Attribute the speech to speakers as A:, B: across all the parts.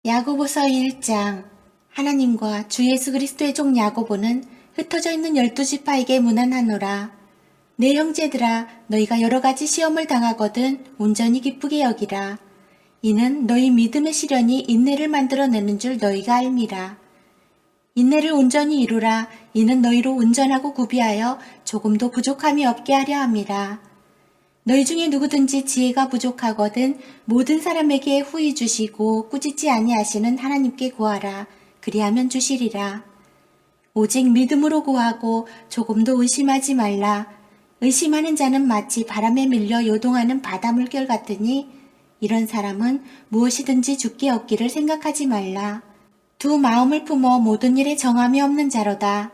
A: 야고보서 1장. 하나님과 주 예수 그리스도의 종 야고보는 흩어져 있는 12지파에게 문안하노라. 내 형제들아, 너희가 여러 가지 시험을 당하거든 온전히 기쁘게 여기라. 이는 너희 믿음의 시련이 인내를 만들어내는 줄 너희가 알미라. 인내를 온전히 이루라. 이는 너희로 온전하고 구비하여 조금도 부족함이 없게 하려 함이라. 너희 중에 누구든지 지혜가 부족하거든 모든 사람에게 후히 주시고 꾸짖지 아니하시는 하나님께 구하라. 그리하면 주시리라. 오직 믿음으로 구하고 조금도 의심하지 말라. 의심하는 자는 마치 바람에 밀려 요동하는 바다 물결 같으니 이런 사람은 무엇이든지 죽게 얻기를 생각하지 말라. 두 마음을 품어 모든 일에 정함이 없는 자로다.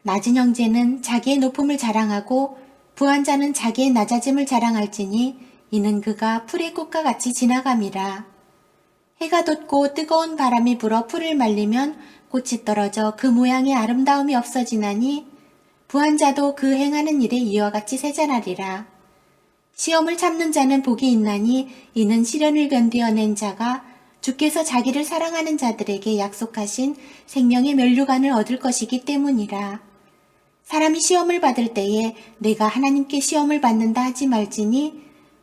A: 낮은 형제는 자기의 높음을 자랑하고 부한 자는 자기의 낮아짐을 자랑할지니 이는 그가 풀의 꽃과 같이 지나감이라. 해가 돋고 뜨거운 바람이 불어 풀을 말리면 꽃이 떨어져 그 모양의 아름다움이 없어지나니 부한 자도 그 행하는 일에 이와 같이 세잔하리라. 시험을 참는 자는 복이 있나니 이는 시련을 견디어낸 자가 주께서 자기를 사랑하는 자들에게 약속하신 생명의 면류관을 얻을 것이기 때문이라. 사람이 시험을 받을 때에 내가 하나님께 시험을 받는다 하지 말지니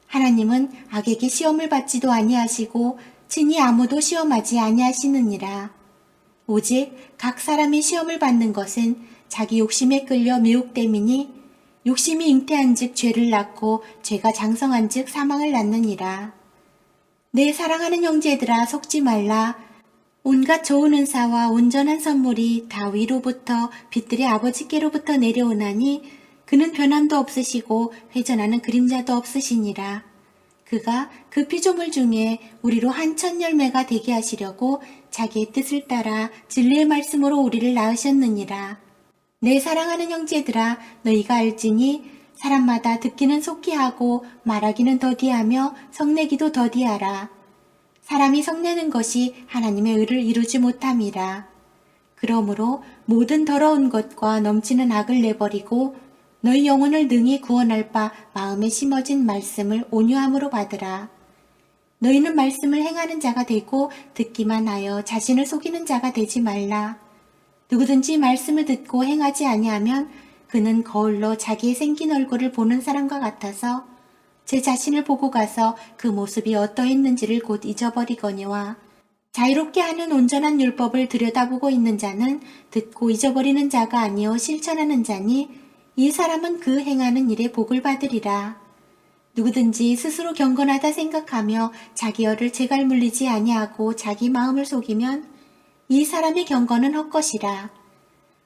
A: 하나님은 악에게 시험을 받지도 아니하시고 친히 아무도 시험하지 아니하시느니라. 오직 각 사람이 시험을 받는 것은 자기 욕심에 끌려 미혹됨이니 욕심이 잉태한 즉 죄를 낳고 죄가 장성한 즉 사망을 낳느니라. 내 사랑하는 형제들아, 속지 말라. 온갖 좋은 은사와 온전한 선물이 다 위로부터 빛들의 아버지께로부터 내려오나니 그는 변함도 없으시고 회전하는 그림자도 없으시니라. 그가 그 피조물 중에 우리로 한천 열매가 되게 하시려고 자기의 뜻을 따라 진리의 말씀으로 우리를 낳으셨느니라. 내 사랑하는 형제들아, 너희가 알지니 사람마다 듣기는 속히 하고 말하기는 더디하며 성내기도 더디하라. 사람이 성내는 것이 하나님의 의를 이루지 못함이라. 그러므로 모든 더러운 것과 넘치는 악을 내버리고 너희 영혼을 능히 구원할 바 마음에 심어진 말씀을 온유함으로 받으라. 너희는 말씀을 행하는 자가 되고 듣기만 하여 자신을 속이는 자가 되지 말라. 누구든지 말씀을 듣고 행하지 아니하면 그는 거울로 자기의 생긴 얼굴을 보는 사람과 같아서 제 자신을 보고 가서 그 모습이 어떠했는지를 곧 잊어버리거니와 자유롭게 하는 온전한 율법을 들여다보고 있는 자는 듣고 잊어버리는 자가 아니요 실천하는 자니 이 사람은 그 행하는 일에 복을 받으리라. 누구든지 스스로 경건하다 생각하며 자기 열을 제갈 물리지 아니하고 자기 마음을 속이면 이 사람의 경건은 헛것이라.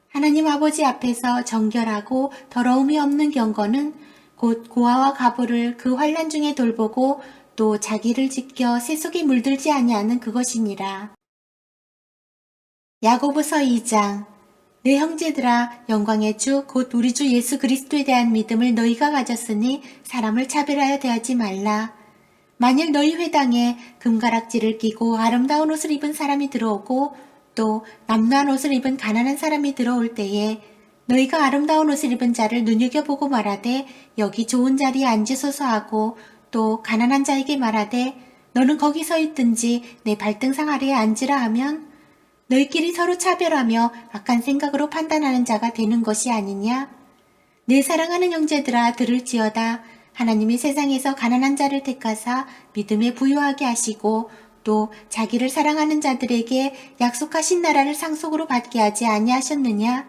A: 하나님 아버지 앞에서 정결하고 더러움이 없는 경건은 곧 고아와 가부를 그 환난 중에 돌보고 또 자기를 지켜 세속에 물들지 아니하는 그것이니라. 야고보서 2장. 내 형제들아, 영광의 주 곧 우리 주 예수 그리스도에 대한 믿음을 너희가 가졌으니 사람을 차별하여 대하지 말라. 만일 너희 회당에 금가락지를 끼고 아름다운 옷을 입은 사람이 들어오고 또 남루한 옷을 입은 가난한 사람이 들어올 때에 너희가 아름다운 옷을 입은 자를 눈여겨보고 말하되 여기 좋은 자리에 앉으소서 하고 또 가난한 자에게 말하되 너는 거기 서 있든지 내 발등상 아래에 앉으라 하면 너희끼리 서로 차별하며 악한 생각으로 판단하는 자가 되는 것이 아니냐? 내 사랑하는 형제들아, 들을지어다. 하나님이 세상에서 가난한 자를 택하사 믿음에 부유하게 하시고 또 자기를 사랑하는 자들에게 약속하신 나라를 상속으로 받게 하지 아니하셨느냐?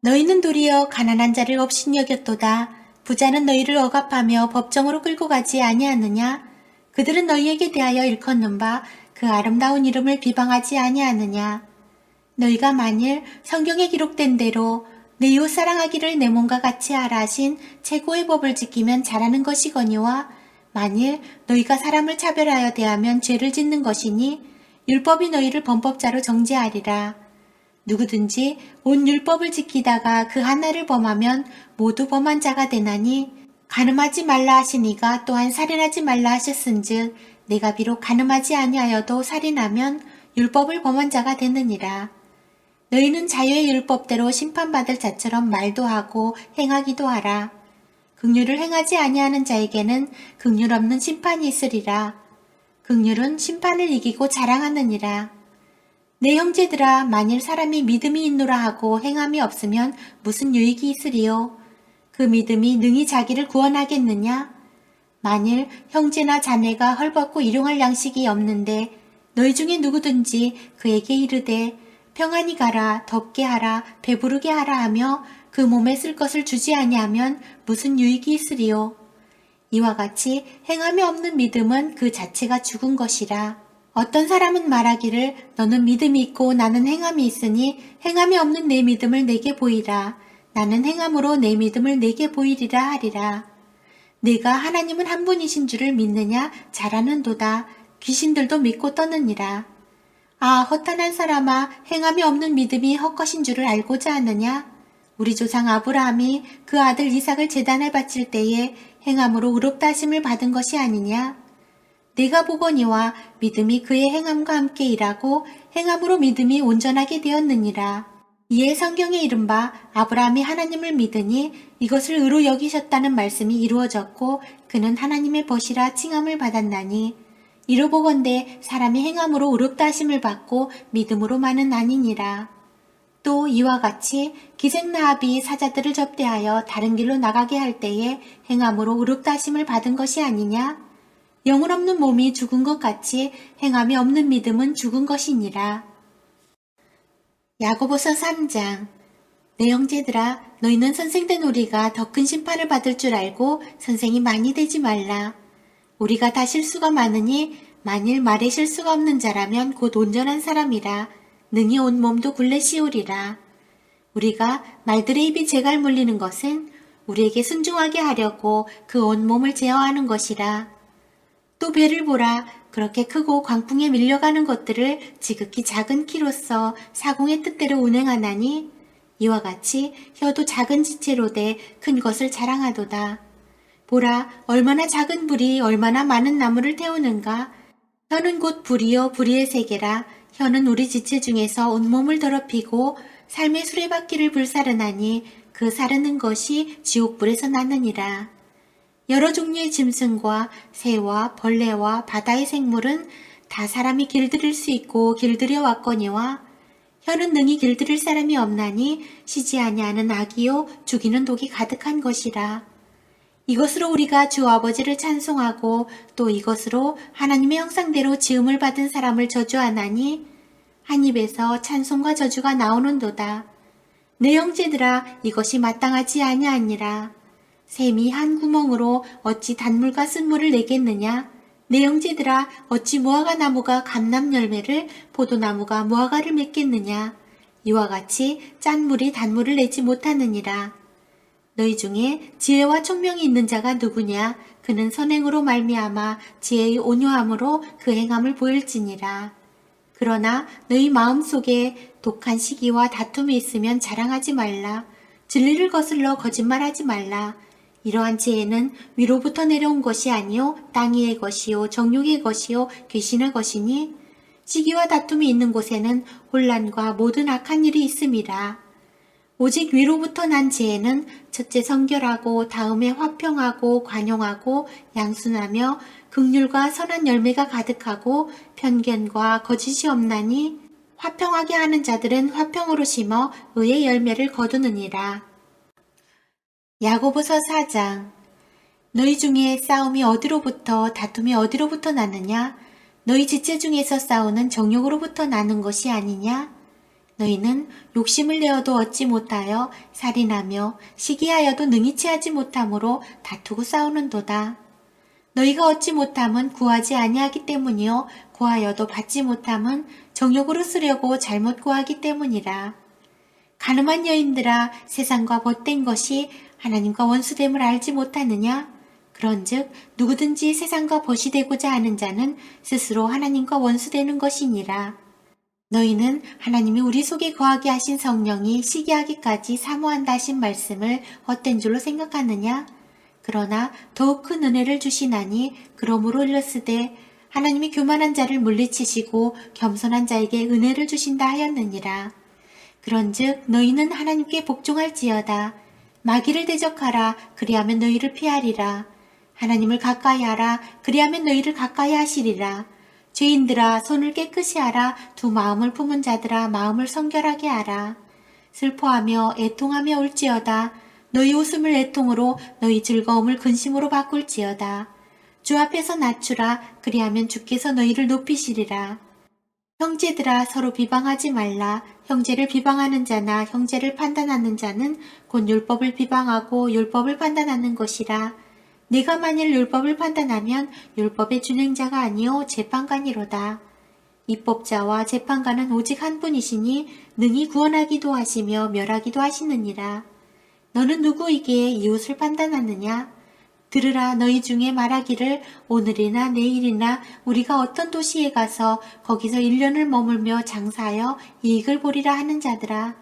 A: 너희는 도리어 가난한 자를 업신여겼도다. 부자는 너희를 억압하며 법정으로 끌고 가지 아니하느냐? 그들은 너희에게 대하여 일컫는 바 그 아름다운 이름을 비방하지 아니하느냐? 너희가 만일 성경에 기록된 대로 내 이웃 사랑하기를 내 몸과 같이 하라 하신 최고의 법을 지키면 잘하는 것이거니와 만일 너희가 사람을 차별하여 대하면 죄를 짓는 것이니 율법이 너희를 범법자로 정죄하리라. 누구든지 온 율법을 지키다가 그 하나를 범하면 모두 범한 자가 되나니 간음하지 말라 하시니가 또한 살인하지 말라 하셨은즉 내가 비록 간음하지 아니하여도 살인하면 율법을 범한 자가 되느니라. 너희는 자유의 율법대로 심판받을 자처럼 말도 하고 행하기도 하라. 긍휼을 행하지 아니하는 자에게는 긍휼 없는 심판이 있으리라. 긍휼은 심판을 이기고 자랑하느니라. 내 형제들아, 만일 사람이 믿음이 있노라 하고 행함이 없으면 무슨 유익이 있으리요? 그 믿음이 능히 자기를 구원하겠느냐? 만일 형제나 자매가 헐벗고 일용할 양식이 없는데 너희 중에 누구든지 그에게 이르되 평안히 가라, 덥게 하라, 배부르게 하라 하며 그 몸에 쓸 것을 주지 아니하면 무슨 유익이 있으리요? 이와 같이 행함이 없는 믿음은 그 자체가 죽은 것이라. 어떤 사람은 말하기를 너는 믿음이 있고 나는 행함이 있으니 행함이 없는 내 믿음을 내게 보이라. 나는 행함으로 내 믿음을 내게 보이리라 하리라. 네가 하나님은 한 분이신 줄을 믿느냐? 잘하는도다. 귀신들도 믿고 떠느니라. 아, 허탄한 사람아, 행함이 없는 믿음이 헛것인 줄을 알고자 하느냐? 우리 조상 아브라함이 그 아들 이삭을 제단에 바칠 때에 행함으로 의롭다 하심을 받은 것이 아니냐? 내가 보거니와 믿음이 그의 행함과 함께 일하고 행함으로 믿음이 온전하게 되었느니라. 이에 성경에 이른바 아브라함이 하나님을 믿으니 이것을 의로 여기셨다는 말씀이 이루어졌고 그는 하나님의 벗이라 칭함을 받았나니 이로 보건대 사람이 행함으로 의롭다 하심을 받고 믿음으로만은 아니니라. 또 이와 같이 기생 라합이 사자들을 접대하여 다른 길로 나가게 할 때에 행함으로 의롭다 하심을 받은 것이 아니냐? 영혼 없는 몸이 죽은 것 같이 행함이 없는 믿음은 죽은 것이니라. 야고보서 3장. 내 형제들아, 너희는 선생된 우리가 더 큰 심판을 받을 줄 알고 선생이 많이 되지 말라. 우리가 다 실수가 많으니 만일 말에 실수가 없는 자라면 곧 온전한 사람이라. 능히 온 몸도 굴레 씌우리라. 우리가 말들의 입이 재갈 물리는 것은 우리에게 순종하게 하려고 그 온 몸을 제어하는 것이라. 또 배를 보라. 그렇게 크고 광풍에 밀려가는 것들을 지극히 작은 키로서 사공의 뜻대로 운행하나니 이와 같이 혀도 작은 지체로 돼 큰 것을 자랑하도다. 보라, 얼마나 작은 불이 얼마나 많은 나무를 태우는가. 혀는 곧 불이요 불의의 세계라. 혀는 우리 지체 중에서 온몸을 더럽히고 삶의 수레바퀴를 불사르나니 그 사르는 것이 지옥불에서 나느니라. 여러 종류의 짐승과 새와 벌레와 바다의 생물은 다 사람이 길들일 수 있고 길들여 왔거니와 혀는 능히 길들일 사람이 없나니 쉬지 아니하는 악이요 죽이는 독이 가득한 것이라. 이것으로 우리가 주 아버지를 찬송하고 또 이것으로 하나님의 형상대로 지음을 받은 사람을 저주하나니 한 입에서 찬송과 저주가 나오는도다. 내 형제들아, 이것이 마땅하지 아니하니라. 샘이 한 구멍으로 어찌 단물과 쓴물을 내겠느냐? 내 형제들아, 어찌 무화과 나무가 감람 열매를, 포도나무가 무화과를 맺겠느냐? 이와 같이 짠 물이 단물을 내지 못하느니라. 너희 중에 지혜와 총명이 있는 자가 누구냐? 그는 선행으로 말미암아 지혜의 온유함으로 그 행함을 보일지니라. 그러나 너희 마음속에 독한 시기와 다툼이 있으면 자랑하지 말라. 진리를 거슬러 거짓말하지 말라. 이러한 지혜는 위로부터 내려온 것이 아니요 땅 위의 것이요 정욕의 것이요 귀신의 것이니 시기와 다툼이 있는 곳에는 혼란과 모든 악한 일이 있음이라. 오직 위로부터 난 지혜는 첫째 성결하고 다음에 화평하고 관용하고 양순하며 긍휼과 선한 열매가 가득하고 편견과 거짓이 없나니 화평하게 하는 자들은 화평으로 심어 의의 열매를 거두느니라. 야고보서 4장. 너희 중에 싸움이 어디로부터 다툼이 어디로부터 나느냐? 너희 지체 중에서 싸우는 정욕으로부터 나는 것이 아니냐? 너희는 욕심을 내어도 얻지 못하여 살인하며 시기하여도 능히 취하지 못함으로 다투고 싸우는도다. 너희가 얻지 못함은 구하지 아니하기 때문이요 구하여도 받지 못함은 정욕으로 쓰려고 잘못 구하기 때문이라. 가늠한 여인들아, 세상과 벗된 것이 하나님과 원수됨을 알지 못하느냐? 그런즉 누구든지 세상과 벗이 되고자 하는 자는 스스로 하나님과 원수되는 것이니라. 너희는 하나님이 우리 속에 거하게 하신 성령이 시기하기까지 사모한다 하신 말씀을 헛된 줄로 생각하느냐? 그러나 더욱 큰 은혜를 주시나니 그러므로 일렀으되 하나님이 교만한 자를 물리치시고 겸손한 자에게 은혜를 주신다 하였느니라. 그런즉 너희는 하나님께 복종할지어다. 마귀를 대적하라. 그리하면 너희를 피하리라. 하나님을 가까이 하라. 그리하면 너희를 가까이 하시리라. 죄인들아 손을 깨끗이 하라. 두 마음을 품은 자들아 마음을 성결하게 하라. 슬퍼하며 애통하며 울지어다. 너희 웃음을 애통으로 너희 즐거움을 근심으로 바꿀지어다. 주 앞에서 낮추라. 그리하면 주께서 너희를 높이시리라. 형제들아 서로 비방하지 말라. 형제를 비방하는 자나 형제를 판단하는 자는 곧 율법을 비방하고 율법을 판단하는 것이라. 네가 만일 율법을 판단하면 율법의 준행자가 아니요 재판관이로다. 입법자와 재판관은 오직 한 분이시니 능히 구원하기도 하시며 멸하기도 하시느니라. 너는 누구에게 이웃을 판단하느냐? 들으라. 너희 중에 말하기를 오늘이나 내일이나 우리가 어떤 도시에 가서 거기서 1년을 머물며 장사하여 이익을 보리라 하는 자들아.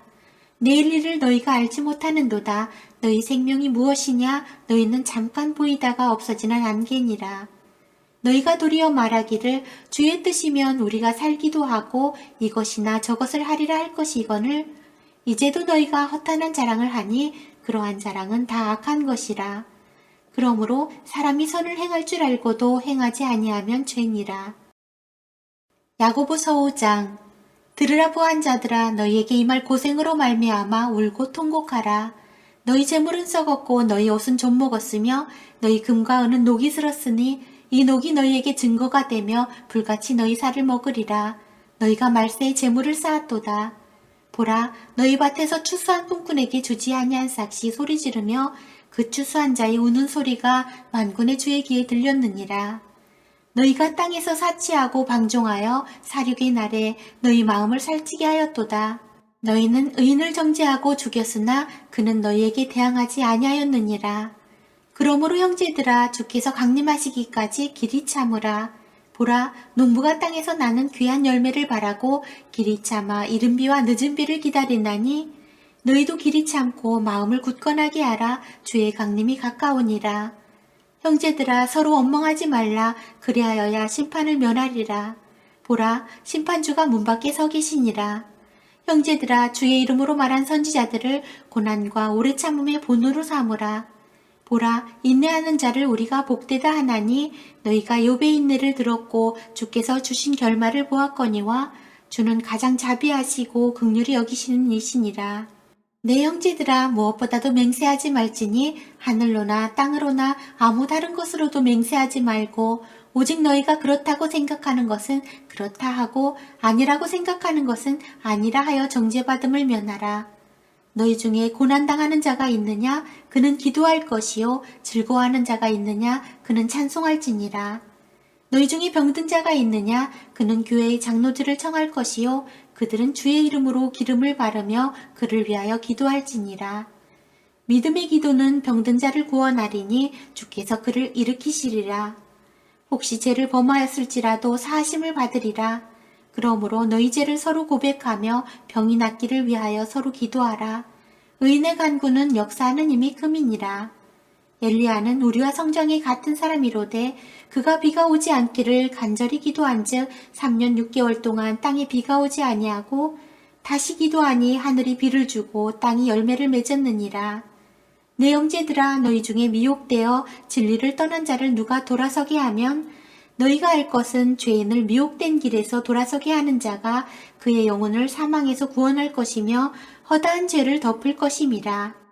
A: 내일 일을 너희가 알지 못하는도다. 너희 생명이 무엇이냐? 너희는 잠깐 보이다가 없어지는 안개니라. 너희가 도리어 말하기를 주의 뜻이면 우리가 살기도 하고 이것이나 저것을 하리라 할 것이거늘 이제도 너희가 허탄한 자랑을 하니 그러한 자랑은 다 악한 것이라. 그러므로 사람이 선을 행할 줄 알고도 행하지 아니하면 죄니라. 야고보서 5장. 들으라 부한 자들아 너희에게 임할 고생으로 말미암아 울고 통곡하라. 너희 재물은 썩었고 너희 옷은 좀 먹었으며 너희 금과 은은 녹이 슬었으니 이 녹이 너희에게 증거가 되며 불같이 너희 살을 먹으리라. 너희가 말세에 재물을 쌓았도다. 보라 너희 밭에서 추수한 품꾼에게 주지 아니한 삭시 소리 지르며 그 추수한 자의 우는 소리가 만군의 주의 귀에 들렸느니라. 너희가 땅에서 사치하고 방종하여 사륙의 날에 너희 마음을 살찌게 하였도다. 너희는 의인을 정죄하고 죽였으나 그는 너희에게 대항하지 아니하였느니라. 그러므로 형제들아 주께서 강림하시기까지 길이 참으라. 보라 농부가 땅에서 나는 귀한 열매를 바라고 길이 참아 이른 비와 늦은 비를 기다리나니 너희도 길이 참고 마음을 굳건하게 하라. 주의 강림이 가까우니라. 형제들아 서로 원망하지 말라. 그리하여야 심판을 면하리라. 보라 심판주가 문 밖에 서 계시니라. 형제들아 주의 이름으로 말한 선지자들을 고난과 오래 참음의 본으로 삼으라. 보라 인내하는 자를 우리가 복되다 하나니 너희가 욥의 인내를 들었고 주께서 주신 결말을 보았거니와 주는 가장 자비하시고 긍휼히 여기시는 이시니라. 내 형제들아 무엇보다도 맹세하지 말지니 하늘로나 땅으로나 아무 다른 것으로도 맹세하지 말고 오직 너희가 그렇다고 생각하는 것은 그렇다 하고 아니라고 생각하는 것은 아니라 하여 정죄받음을 면하라. 너희 중에 고난당하는 자가 있느냐? 그는 기도할 것이요 즐거워하는 자가 있느냐? 그는 찬송할지니라. 너희 중에 병든 자가 있느냐? 그는 교회의 장로들을 청할 것이요 그들은 주의 이름으로 기름을 바르며 그를 위하여 기도할지니라. 믿음의 기도는 병든 자를 구원하리니 주께서 그를 일으키시리라. 혹시 죄를 범하였을지라도 사하심을 받으리라. 그러므로 너희 죄를 서로 고백하며 병이 낫기를 위하여 서로 기도하라. 의인의 간구는 역사하는 힘이 큼이니라. 엘리야는 우리와 성정이 같은 사람이로되 그가 비가 오지 않기를 간절히 기도한즉 3년 6개월 동안 땅에 비가 오지 아니하고 다시 기도하니 하늘이 비를 주고 땅이 열매를 맺었느니라. 내 형제들아 너희 중에 미혹되어 진리를 떠난 자를 누가 돌아서게 하면 너희가 알 것은 죄인을 미혹된 길에서 돌아서게 하는 자가 그의 영혼을 사망에서 구원할 것이며 허다한 죄를 덮을 것임이라.